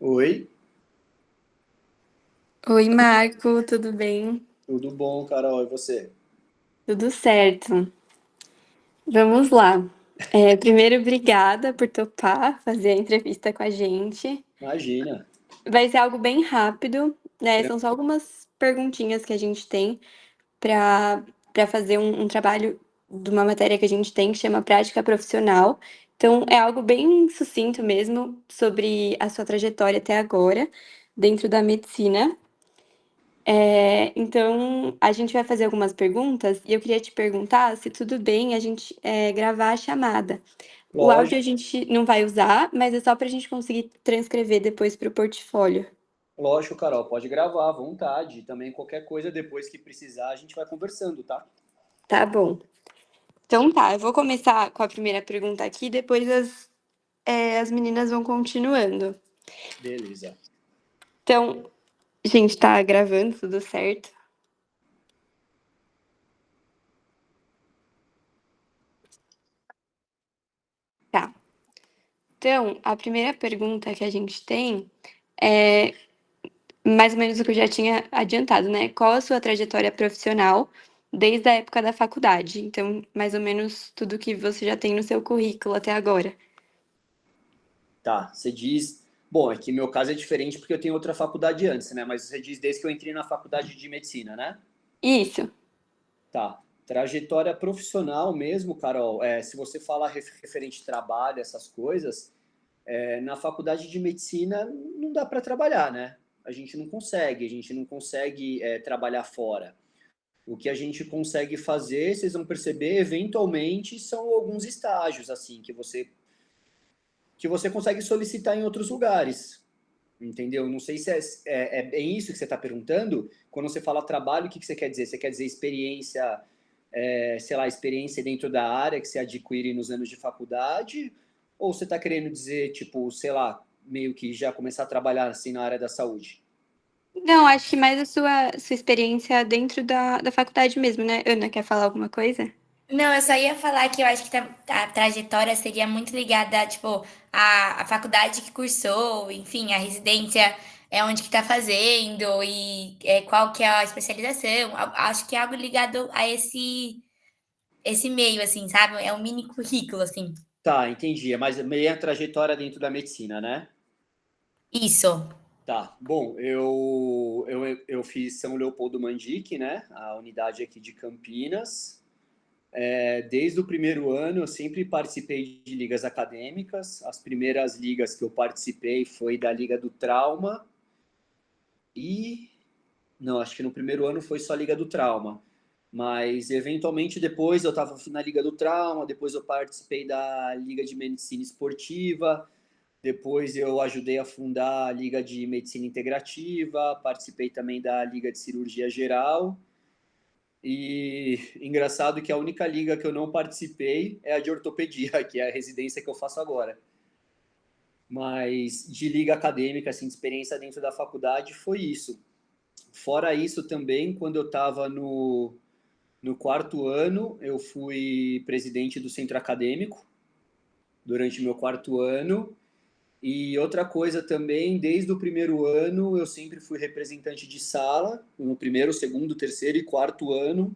Oi, Oi, Marco, tudo bem? tudo bom, Carol? E você? Tudo certo. Vamos lá. Primeiro, obrigada por topar fazer a entrevista com a gente. Imagina. Vai ser algo bem rápido, né? Tran- São só algumas perguntinhas que a gente tem para fazer um trabalho de uma matéria que a gente tem que chama Prática Profissional. Então, é algo bem sucinto mesmo sobre a sua trajetória até agora dentro da medicina. Então, a gente vai fazer algumas perguntas e eu queria te perguntar se tudo bem a gente gravar a chamada. O áudio a Lógico, gente não vai usar, mas é só para a gente conseguir transcrever depois para o portfólio. lógico, Carol, pode gravar à vontade. Também qualquer coisa depois que precisar, a gente vai conversando, tá? Tá bom. Então tá, eu vou começar com a primeira pergunta aqui, depois as meninas vão continuando. Beleza. Então, a gente tá gravando, tudo certo? Tá. Então, a primeira pergunta que a gente tem é mais ou menos o que eu já tinha adiantado, né? Qual a sua trajetória profissional desde a época da faculdade? Então, mais ou menos tudo que você já tem no seu currículo até agora. Tá, você diz. Bom, é que meu caso é diferente porque eu tenho outra faculdade antes, né? Mas você diz desde que eu entrei na faculdade de medicina, né? Isso. Tá. Trajetória profissional mesmo, Carol. Se você falar referente trabalho, essas coisas, na faculdade de medicina não dá para trabalhar, né? A gente não consegue trabalhar fora. O que a gente consegue fazer, vocês vão perceber, eventualmente, são alguns estágios, assim, que você consegue solicitar em outros lugares, entendeu? Não sei se é bem isso que você está perguntando. Quando você fala trabalho, o que você quer dizer? Você quer dizer experiência, sei lá, experiência dentro da área que você adquire nos anos de faculdade? Ou você está querendo dizer, tipo, sei lá, meio que já começar a trabalhar assim na área da saúde? Não, acho que mais a sua experiência dentro da faculdade mesmo, né? Ana, quer falar alguma coisa? Não, eu só ia falar que eu acho que a trajetória seria muito ligada, tipo, à faculdade que cursou, enfim, a residência é onde que tá fazendo e qual que é a especialização. Acho que é algo ligado a esse meio, assim, sabe? É um mini currículo, assim. Tá, entendi. É mais meia trajetória dentro da medicina, né? Isso. Tá, bom, eu fiz São Leopoldo Mandic, né? A unidade aqui de Campinas. Desde o primeiro ano eu sempre participei de ligas acadêmicas. As primeiras ligas que eu participei foi da Liga do Trauma e... Não, acho que no primeiro ano foi só a Liga do Trauma. Mas, eventualmente, depois eu estava na Liga do Trauma, depois eu participei da Liga de Medicina Esportiva, depois eu ajudei a fundar a Liga de Medicina Integrativa, participei também da Liga de Cirurgia Geral. E engraçado que a única liga que eu não participei é a de ortopedia, que é a residência que eu faço agora. Mas de liga acadêmica, assim, de experiência dentro da faculdade, foi isso. Fora isso também, quando eu estava no quarto ano, eu fui presidente do centro acadêmico durante meu quarto ano. E outra coisa também, desde o primeiro ano, eu sempre fui representante de sala, no primeiro, segundo, terceiro e quarto ano.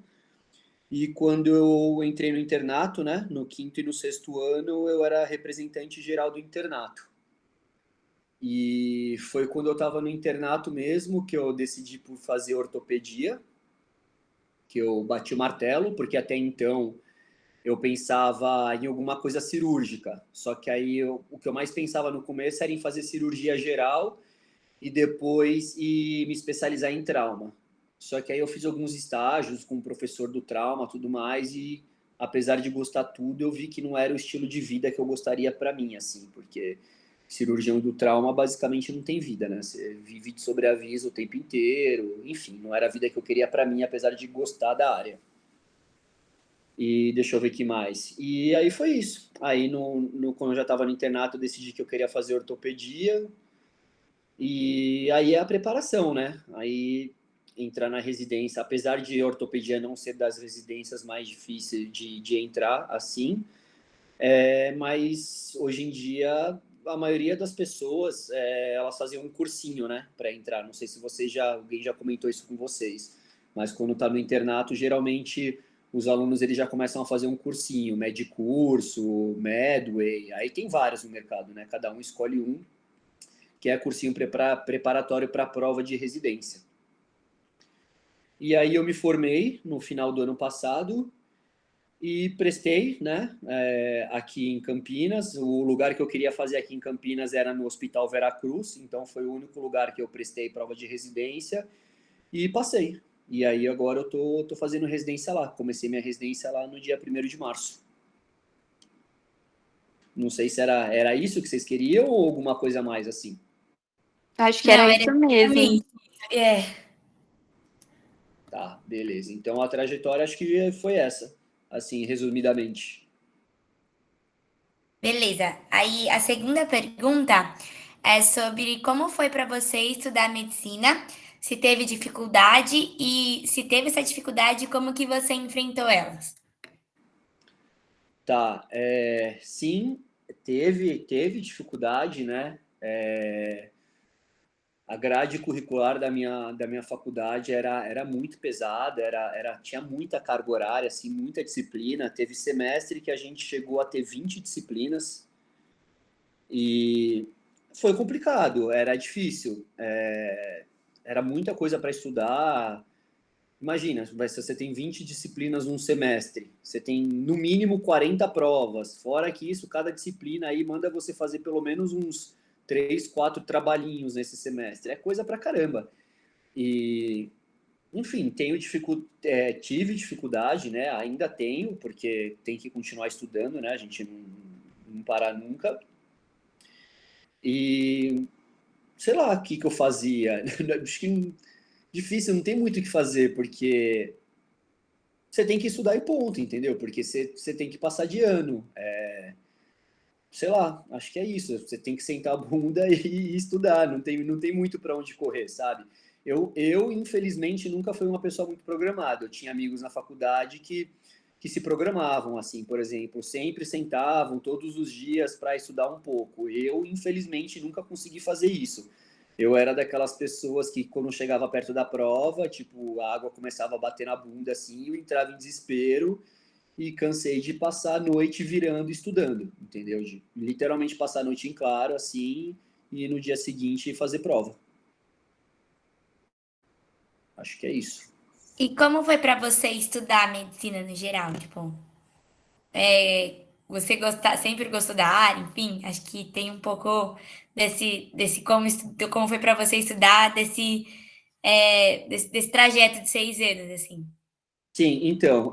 E quando eu entrei no internato, né, no quinto e no sexto ano, eu era representante geral do internato. E foi quando eu estava no internato mesmo que eu decidi por fazer ortopedia, que eu bati o martelo, porque até então eu pensava em alguma coisa cirúrgica. Só que aí o que eu mais pensava no começo era em fazer cirurgia geral e depois me especializar em trauma. Só que aí eu fiz alguns estágios com o professor do trauma, tudo mais, e apesar de gostar tudo, eu vi que não era o estilo de vida que eu gostaria para mim, assim, porque cirurgião do trauma basicamente não tem vida, né? Você vive de sobreaviso o tempo inteiro, enfim, não era a vida que eu queria para mim, apesar de gostar da área. E deixa eu ver o que mais. E aí foi isso. Aí, quando eu já estava no internato, eu decidi que eu queria fazer ortopedia. E aí é a preparação, né? Aí entrar na residência, apesar de ortopedia não ser das residências mais difíceis de entrar, assim, mas hoje em dia a maioria das pessoas, elas faziam um cursinho, né, para entrar. Não sei se alguém já comentou isso com vocês, mas quando está no internato, geralmente os alunos eles já começam a fazer um cursinho, Medcurso, Medway, aí tem vários no mercado, né? Cada um escolhe um, que é cursinho preparatório para a prova de residência. E aí eu me formei no final do ano passado e prestei, né, aqui em Campinas. O lugar que eu queria fazer aqui em Campinas era no Hospital Veracruz, então foi o único lugar que eu prestei prova de residência e passei. E aí agora eu tô fazendo residência lá. Comecei minha residência lá no dia 1º de março. Não sei se era isso que vocês queriam ou alguma coisa a mais assim. Acho que Não, era era isso mesmo. exatamente. É, Tá, beleza. Então a trajetória acho que foi essa, assim, resumidamente. beleza. Aí a segunda pergunta é sobre como foi para você estudar medicina, se teve dificuldade e se teve essa dificuldade, como que você enfrentou elas? Tá, sim, teve dificuldade, né? A grade curricular da minha faculdade era muito pesada, tinha muita carga horária, assim, muita disciplina. Teve semestre que a gente chegou a ter 20 disciplinas e foi complicado, era difícil, era muita coisa para estudar. Imagina, se você tem 20 disciplinas num semestre, você tem no mínimo 40 provas, fora que isso, cada disciplina aí manda você fazer pelo menos uns 3, 4 trabalhinhos nesse semestre. É coisa pra caramba. E, enfim, tive dificuldade, né? Ainda tenho, porque tem que continuar estudando, né? A gente não para nunca. E sei lá o que eu fazia. Acho que difícil, não tem muito o que fazer, porque você tem que estudar e ponto, entendeu? Porque você tem que passar de ano. Sei lá, acho que é isso. Você tem que sentar a bunda e estudar. Não tem muito para onde correr, sabe? Infelizmente, nunca fui uma pessoa muito programada. Eu tinha amigos na faculdade que se programavam, assim, por exemplo, sempre sentavam todos os dias para estudar um pouco. Eu, infelizmente, nunca consegui fazer isso. Eu era daquelas pessoas que, quando chegava perto da prova, tipo, a água começava a bater na bunda, assim, eu entrava em desespero e cansei de passar a noite virando e estudando, entendeu? De literalmente passar a noite em claro, assim, e no dia seguinte fazer prova. Acho que é isso. E como foi para você estudar medicina no geral? Tipo, você sempre gostou da área, enfim, acho que tem um pouco desse como foi para você estudar, desse trajeto de 6 anos, assim. Sim, então,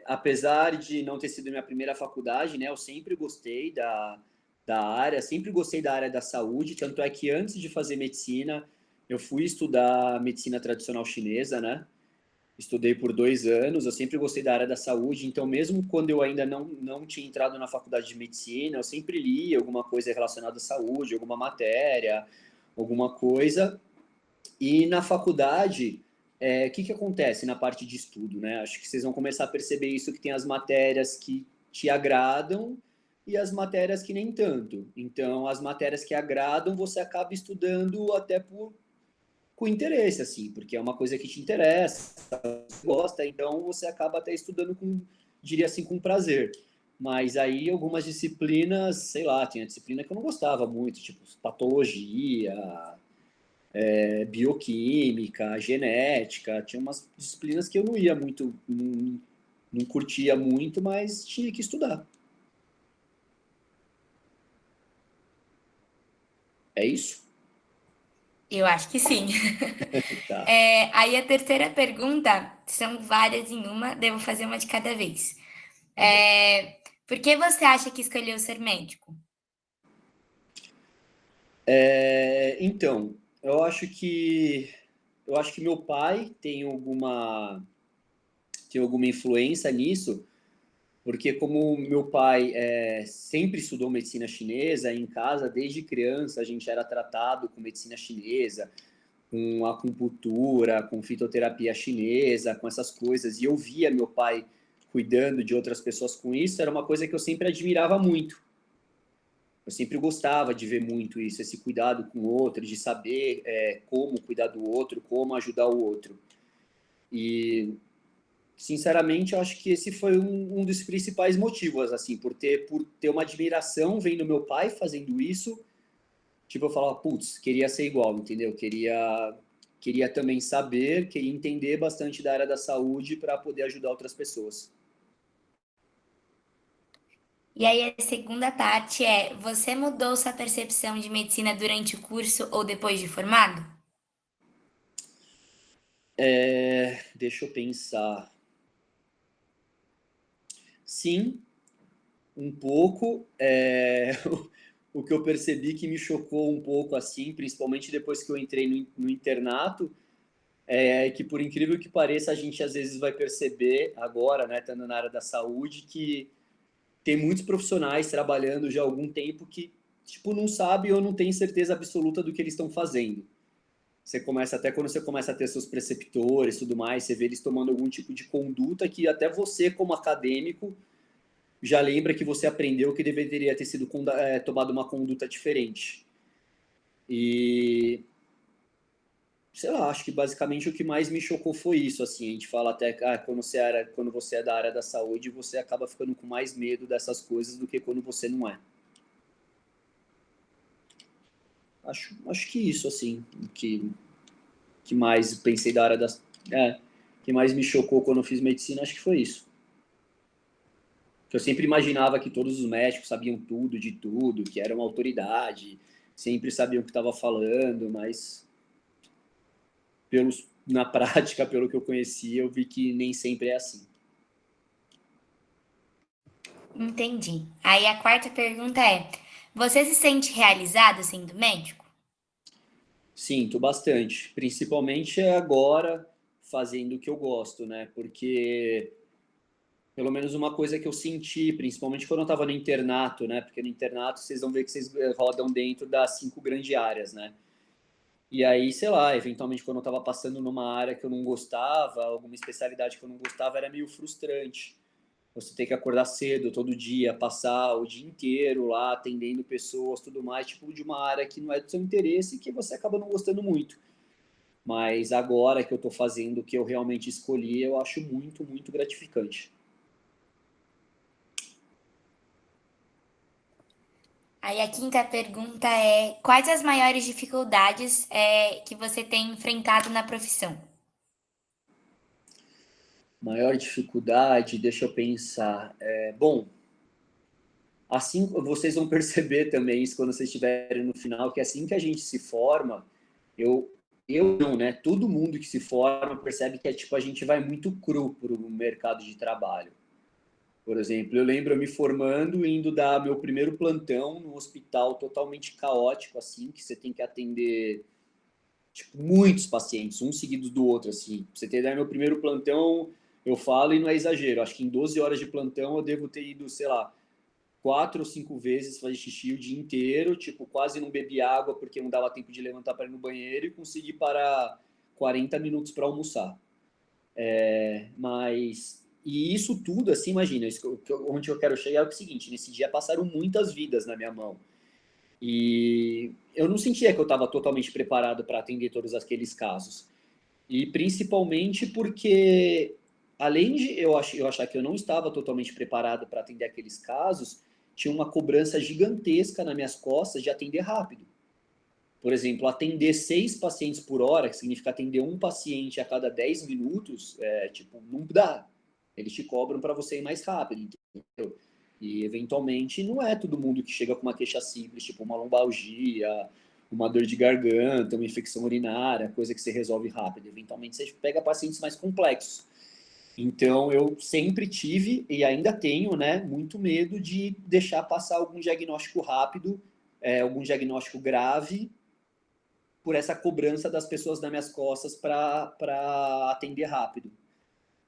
apesar de não ter sido minha primeira faculdade, né, eu sempre gostei da área, sempre gostei da área da saúde, tanto é que antes de fazer medicina, eu fui estudar medicina tradicional chinesa, né? Estudei por 2 anos, eu sempre gostei da área da saúde, então mesmo quando eu ainda não tinha entrado na faculdade de medicina, eu sempre lia alguma coisa relacionada à saúde, alguma matéria, alguma coisa. E na faculdade, que acontece na parte de estudo, né? Acho que vocês vão começar a perceber isso, que tem as matérias que te agradam e as matérias que nem tanto. Então, as matérias que agradam, você acaba estudando até com interesse, assim, porque é uma coisa que te interessa, você gosta, então você acaba até estudando diria assim, com prazer. Mas aí algumas disciplinas, sei lá, tinha disciplina que eu não gostava muito, tipo patologia, bioquímica, genética, tinha umas disciplinas que eu não ia muito, não curtia muito, mas tinha que estudar. É isso? Eu acho que sim. Tá. Aí a terceira pergunta, são várias em uma, devo fazer uma de cada vez. Tá bom. Por que você acha que escolheu ser médico? Então, eu acho que meu pai tem alguma influência nisso, porque como meu pai sempre estudou medicina chinesa, em casa, desde criança, a gente era tratado com medicina chinesa, com acupuntura, com fitoterapia chinesa, com essas coisas, e eu via meu pai cuidando de outras pessoas com isso, era uma coisa que eu sempre admirava muito. Eu sempre gostava de ver muito isso, esse cuidado com o outro, de saber como cuidar do outro, como ajudar o outro. E, sinceramente, eu acho que esse foi um dos principais motivos, assim, por ter uma admiração vendo meu pai fazendo isso. Tipo, eu falava, putz, queria ser igual, entendeu? Queria também saber, queria entender bastante da área da saúde para poder ajudar outras pessoas. E aí a segunda parte é: você mudou sua percepção de medicina durante o curso ou depois de formado? Deixa eu pensar. Sim, um pouco. O que eu percebi que me chocou um pouco, assim, principalmente depois que eu entrei no internato, é que, por incrível que pareça, a gente às vezes vai perceber agora, né, estando na área da saúde, que tem muitos profissionais trabalhando já há algum tempo que, tipo, não sabe ou não tem certeza absoluta do que eles estão fazendo. Você começa, até quando você começa a ter seus preceptores e tudo mais, você vê eles tomando algum tipo de conduta que até você, como acadêmico, já lembra que você aprendeu que deveria ter sido tomado uma conduta diferente. E, sei lá, acho que basicamente o que mais me chocou foi isso, assim, a gente fala até que quando você é da área da saúde, você acaba ficando com mais medo dessas coisas do que quando você não é. Acho que isso, assim, que mais pensei da área que mais me chocou quando eu fiz medicina, acho que foi isso. Que eu sempre imaginava que todos os médicos sabiam tudo de tudo, que eram autoridade, sempre sabiam o que estava falando, mas na prática, pelo que eu conhecia, eu vi que nem sempre é assim. Entendi. Aí a quarta pergunta é: você se sente realizado sendo médico? Sinto bastante, principalmente agora fazendo o que eu gosto, né? Porque pelo menos uma coisa que eu senti, principalmente quando eu estava no internato, né? Porque no internato vocês vão ver que vocês rodam dentro das 5 grandes áreas, né? E aí, sei lá, eventualmente quando eu estava passando numa área que eu não gostava, alguma especialidade que eu não gostava, era meio frustrante. Você tem que acordar cedo todo dia, passar o dia inteiro lá atendendo pessoas, tudo mais, tipo de uma área que não é do seu interesse e que você acaba não gostando muito. Mas agora que eu estou fazendo o que eu realmente escolhi, eu acho muito, muito gratificante. Aí a quinta pergunta é: quais as maiores dificuldades que você tem enfrentado na profissão? Maior dificuldade, deixa eu pensar. Bom, assim vocês vão perceber também isso quando vocês estiverem no final, que assim que a gente se forma, eu, eu não, né? Todo mundo que se forma percebe que é tipo a gente vai muito cru para o mercado de trabalho. Por exemplo, eu lembro eu me formando, indo dar meu primeiro plantão no hospital totalmente caótico, assim, que você tem que atender tipo, muitos pacientes, um seguido do outro, assim. Pra você ter ideia, meu primeiro plantão, eu falo e não é exagero, acho que em 12 horas de plantão eu devo ter ido, sei lá, 4 ou 5 vezes fazer xixi o dia inteiro, tipo, quase não bebi água porque não dava tempo de levantar para ir no banheiro e consegui parar 40 minutos para almoçar. Mas, e isso tudo, assim, imagina, onde eu quero chegar é o seguinte, nesse dia passaram muitas vidas na minha mão. E eu não sentia que eu estava totalmente preparado para atender todos aqueles casos. E principalmente porque, além de eu achar que eu não estava totalmente preparado para atender aqueles casos, tinha uma cobrança gigantesca nas minhas costas de atender rápido. Por exemplo, atender 6 pacientes por hora, que significa atender um paciente a cada 10 minutos, tipo, não dá. Eles te cobram para você ir mais rápido, entendeu? E, eventualmente, não é todo mundo que chega com uma queixa simples, tipo uma lombalgia, uma dor de garganta, uma infecção urinária, coisa que você resolve rápido. Eventualmente, você pega pacientes mais complexos. Então, eu sempre tive e ainda tenho, né, muito medo de deixar passar algum diagnóstico rápido, algum diagnóstico grave, por essa cobrança das pessoas nas minhas costas para atender rápido.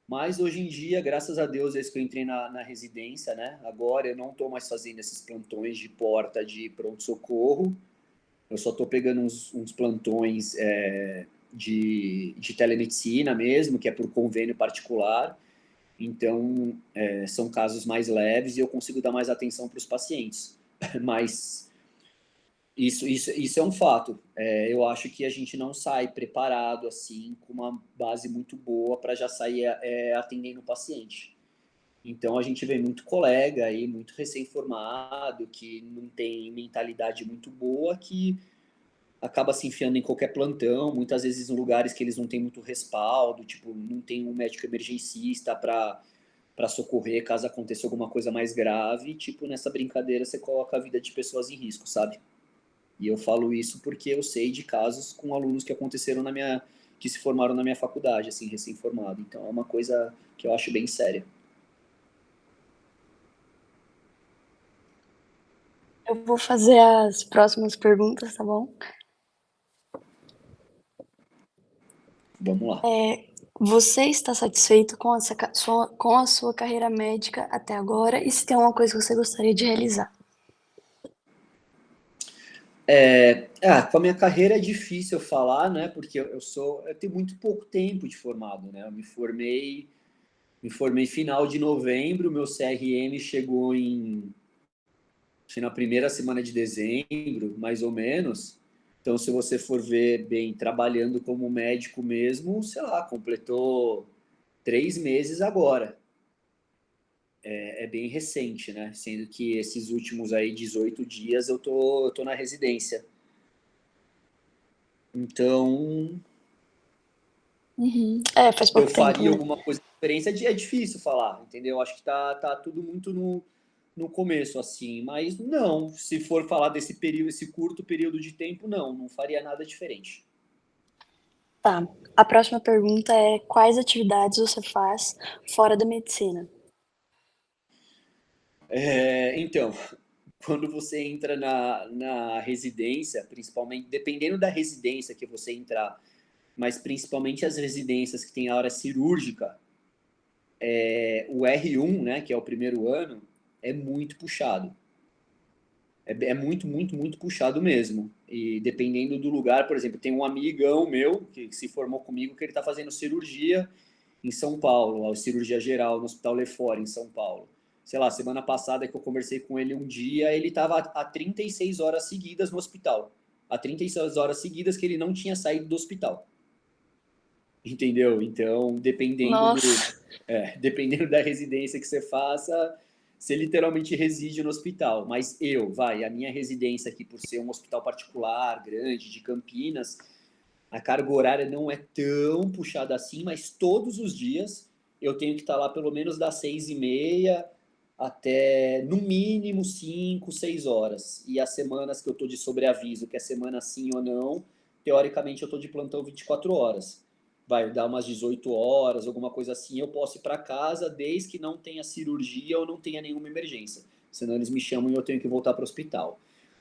Mas hoje em dia, graças a Deus, desde que eu entrei na residência, né? Agora eu não estou mais fazendo esses plantões de porta de pronto-socorro. Eu só estou pegando uns plantões de telemedicina mesmo, que é por convênio particular. Então, são casos mais leves e eu consigo dar mais atenção para os pacientes. Mas Isso é um fato. Eu acho que a gente não sai preparado assim, com uma base muito boa para já sair atendendo o paciente. Então a gente vê muito colega aí, muito recém-formado, que não tem mentalidade muito boa, que acaba se enfiando em qualquer plantão, muitas vezes em lugares que eles não têm muito respaldo, tipo, não tem um médico emergencista para socorrer caso aconteça alguma coisa mais grave. Tipo, nessa brincadeira você coloca a vida de pessoas em risco, sabe? E eu falo isso porque eu sei de casos com alunos que aconteceram que se formaram na minha faculdade, assim, recém-formado. Então é uma coisa que eu acho bem séria. Eu vou fazer as próximas perguntas, tá bom? Vamos lá. Você está satisfeito com a sua carreira médica até agora? E se tem alguma coisa que você gostaria de realizar? Com a minha carreira é difícil eu falar, né? Porque eu tenho muito pouco tempo de formado, né? Eu me formei final de novembro, meu CRM chegou acho que na primeira semana de dezembro, mais ou menos. Então, se você for ver bem, trabalhando como médico mesmo, sei lá, completou 3 meses agora. É bem recente, né? Sendo que esses últimos aí 18 dias eu tô na residência. Então, Faz eu pouco tempo, faria né? alguma coisa diferente. É difícil falar, entendeu? Acho que tá tudo muito no começo, assim. Mas não, se for falar desse período, esse curto período de tempo, não faria nada diferente. Tá. A próxima pergunta é: quais atividades você faz fora da medicina? Então, quando você entra na residência, principalmente, dependendo da residência que você entrar, mas principalmente as residências que tem a área cirúrgica, o R1, né, que é o primeiro ano, é muito puxado. É muito, muito, muito puxado mesmo. E dependendo do lugar, por exemplo, tem um amigão meu que se formou comigo que ele está fazendo cirurgia em São Paulo, a cirurgia geral no Hospital Lefort, em São Paulo. Sei lá, semana passada que eu conversei com ele um dia, ele estava há 36 horas seguidas no hospital. Há 36 horas seguidas que ele não tinha saído do hospital. Entendeu? Então, Nossa, dependendo da residência que você faça, você literalmente reside no hospital. Mas a minha residência aqui, por ser um hospital particular, grande, de Campinas, a carga horária não é tão puxada assim, mas todos os dias eu tenho que estar lá pelo menos das 6h30 até, no mínimo, 5, 6 horas. E as semanas que eu estou de sobreaviso, que é semana sim ou não, teoricamente eu estou de plantão 24 horas. Vai dar umas 18 horas, alguma coisa assim, eu posso ir para casa desde que não tenha cirurgia ou não tenha nenhuma emergência. Senão eles me chamam e eu tenho que voltar para o hospital.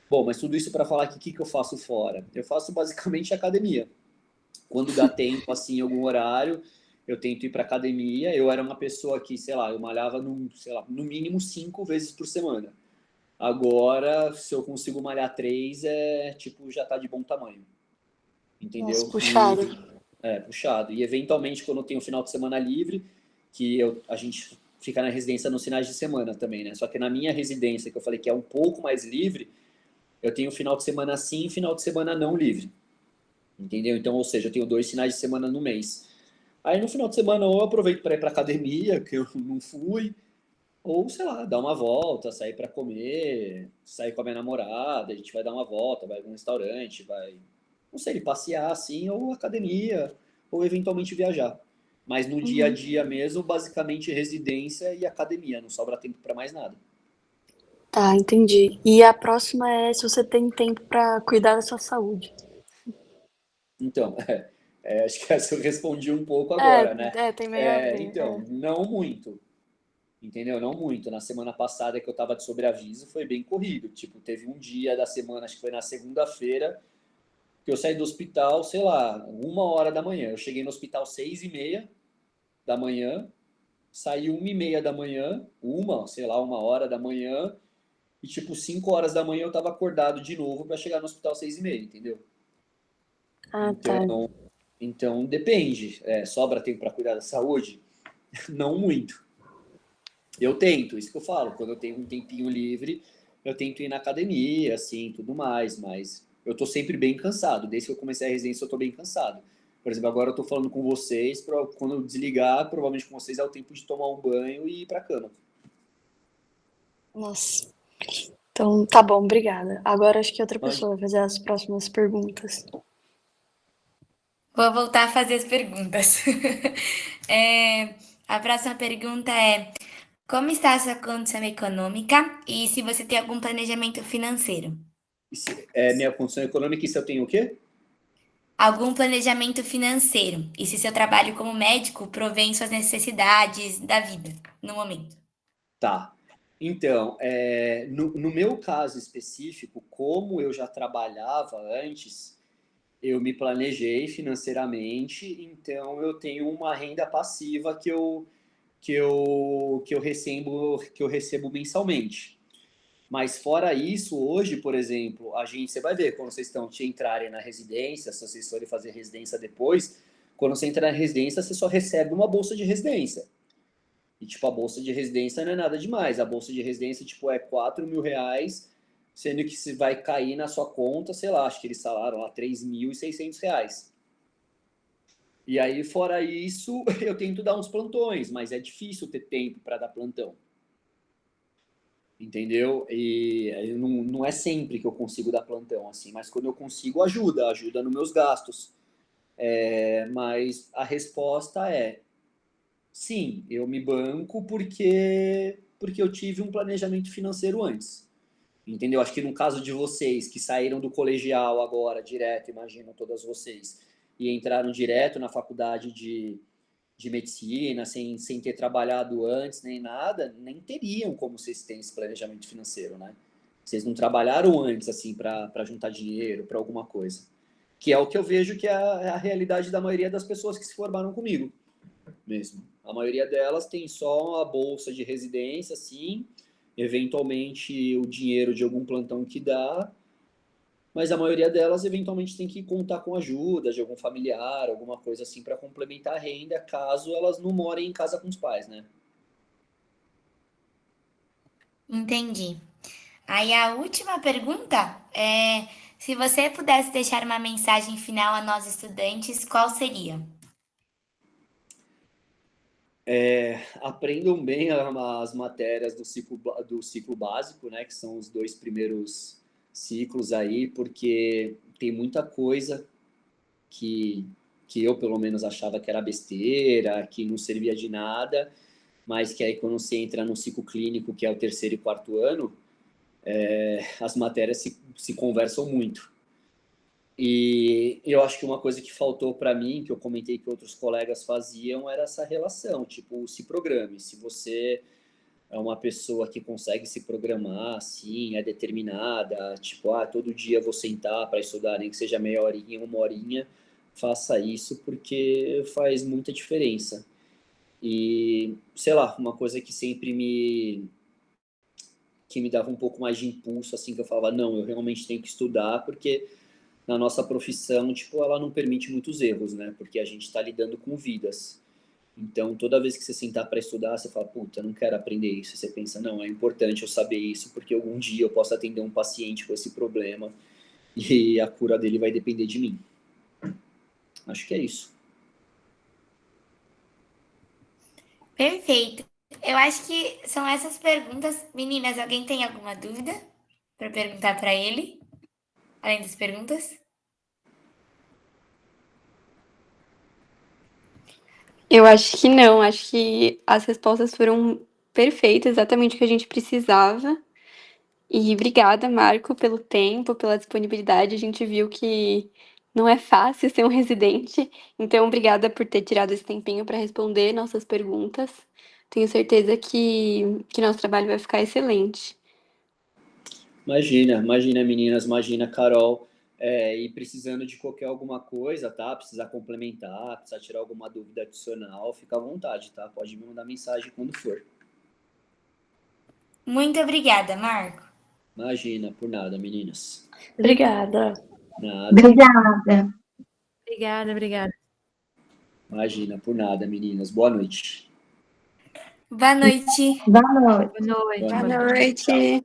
Bom, mas tudo isso para falar que o que eu faço fora? Eu faço basicamente academia. Quando dá tempo, assim, algum horário, eu tento ir para academia. Eu era uma pessoa que, sei lá, eu malhava no mínimo 5 vezes por semana. Agora, se eu consigo malhar 3, tipo, já tá de bom tamanho. nossa, Entendeu? puxado. Puxado. E eventualmente, quando eu tenho um final de semana livre, a gente fica na residência nos finais de semana também, né? Só que na minha residência, que eu falei que é um pouco mais livre, eu tenho final de semana sim e final de semana não livre. Entendeu? Então, ou seja, eu tenho 2 finais de semana no mês. Aí no final de semana ou eu aproveito para ir para academia, que eu não fui, ou sei lá, dar uma volta, sair para comer, sair com a minha namorada, a gente vai dar uma volta, vai para um restaurante, vai, não sei, passear assim, ou academia, ou eventualmente viajar. Mas no dia a dia mesmo, basicamente residência e academia, não sobra tempo para mais nada. Tá, entendi. E a próxima é se você tem tempo pra cuidar da sua saúde. Então, acho que essa eu respondi um pouco agora, né? Tem meio a ver. Então, não muito. Entendeu? Não muito. Na semana passada que eu tava de sobreaviso foi bem corrido. Tipo, teve um dia da semana, acho que foi na segunda-feira, que eu saí do hospital, sei lá, 1h da manhã. Eu cheguei no hospital 6h30 da manhã, saí 1h30 da manhã, sei lá, 1h da manhã, e tipo, 5h da manhã eu tava acordado de novo para chegar no hospital 6h30, entendeu? Ah, tá. Então depende. Sobra tempo para cuidar da saúde? Não muito. Eu tento, isso que eu falo. Quando eu tenho um tempinho livre, eu tento ir na academia, assim, tudo mais, mas eu tô sempre bem cansado. Desde que eu comecei a residência, eu tô bem cansado. Por exemplo, agora eu tô falando com vocês, quando eu desligar, provavelmente com vocês é o tempo de tomar um banho e ir pra cama. Nossa. Então, tá bom, obrigada. Agora acho que outra Mas, pessoa vai fazer as próximas perguntas. Vou voltar a fazer as perguntas. A próxima pergunta é: como está a sua condição econômica e se você tem algum planejamento financeiro? minha condição econômica, isso eu tenho o quê? Algum planejamento financeiro e se seu trabalho como médico provém suas necessidades da vida no momento. Tá. Então, no meu caso específico, como eu já trabalhava antes, eu me planejei financeiramente, então eu tenho uma renda passiva que eu recebo mensalmente. Mas fora isso, hoje, por exemplo, você vai ver quando vocês entrarem na residência, se vocês forem fazer residência depois, quando você entra na residência, você só recebe uma bolsa de residência. E, tipo, a bolsa de residência não é nada demais. A bolsa de residência, tipo, é 4 mil reais, sendo que se vai cair na sua conta, sei lá, acho que eles falaram lá 3.600 reais. E aí, fora isso, eu tento dar uns plantões, mas é difícil ter tempo para dar plantão. Entendeu? E não é sempre que eu consigo dar plantão, assim, mas quando eu consigo, ajuda nos meus gastos. Mas a resposta é sim, eu me banco porque eu tive um planejamento financeiro antes. Entendeu? Acho que no caso de vocês que saíram do colegial agora, direto, imagino todas vocês, e entraram direto na faculdade de medicina, sem ter trabalhado antes nem nada, nem teriam como vocês terem esse planejamento financeiro, né? Vocês não trabalharam antes, assim, para juntar dinheiro, para alguma coisa. Que é o que eu vejo que é a realidade da maioria das pessoas que se formaram comigo mesmo. A maioria delas tem só a bolsa de residência, assim, eventualmente o dinheiro de algum plantão que dá, mas a maioria delas eventualmente tem que contar com ajuda de algum familiar, alguma coisa assim para complementar a renda, caso elas não morem em casa com os pais, né? Entendi. Aí a última pergunta é: se você pudesse deixar uma mensagem final a nós estudantes, qual seria? Aprendam bem as matérias do ciclo básico, né, que são os 2 primeiros ciclos aí, porque tem muita coisa que, que eu, pelo menos, achava que era besteira, que não servia de nada, mas que aí quando você entra no ciclo clínico, que é o 3º e 4º ano, as matérias se conversam muito. E eu acho que uma coisa que faltou para mim, que eu comentei que outros colegas faziam, era essa relação, tipo, se programe. Se você é uma pessoa que consegue se programar, assim, é determinada, tipo, todo dia vou sentar para estudar, nem que seja meia horinha, uma horinha, faça isso, porque faz muita diferença. E, sei lá, uma coisa que sempre que me dava um pouco mais de impulso, assim, que eu falava, não, eu realmente tenho que estudar, porque na nossa profissão, tipo, ela não permite muitos erros, né? Porque a gente está lidando com vidas. Então, toda vez que você sentar para estudar, você fala, puta, eu não quero aprender isso. Você pensa, não, é importante eu saber isso, porque algum dia eu posso atender um paciente com esse problema e a cura dele vai depender de mim. Acho que é isso. Perfeito. Eu acho que são essas perguntas. Meninas, alguém tem alguma dúvida para perguntar para ele? Além das perguntas? Eu acho que não, acho que as respostas foram perfeitas, exatamente o que a gente precisava. E obrigada, Marco, pelo tempo, pela disponibilidade. A gente viu que não é fácil ser um residente, então obrigada por ter tirado esse tempinho para responder nossas perguntas. Tenho certeza que nosso trabalho vai ficar excelente. Imagina, meninas, imagina, Carol, e precisando de qualquer alguma coisa, tá? Precisar complementar, precisar tirar alguma dúvida adicional, fica à vontade, tá? Pode me mandar mensagem quando for. Muito obrigada, Marco. Imagina, por nada, meninas. Obrigada. Nada. Obrigada. Obrigada. Imagina, por nada, meninas. Boa noite. Boa noite. Boa noite. Boa noite. Boa Boa noite.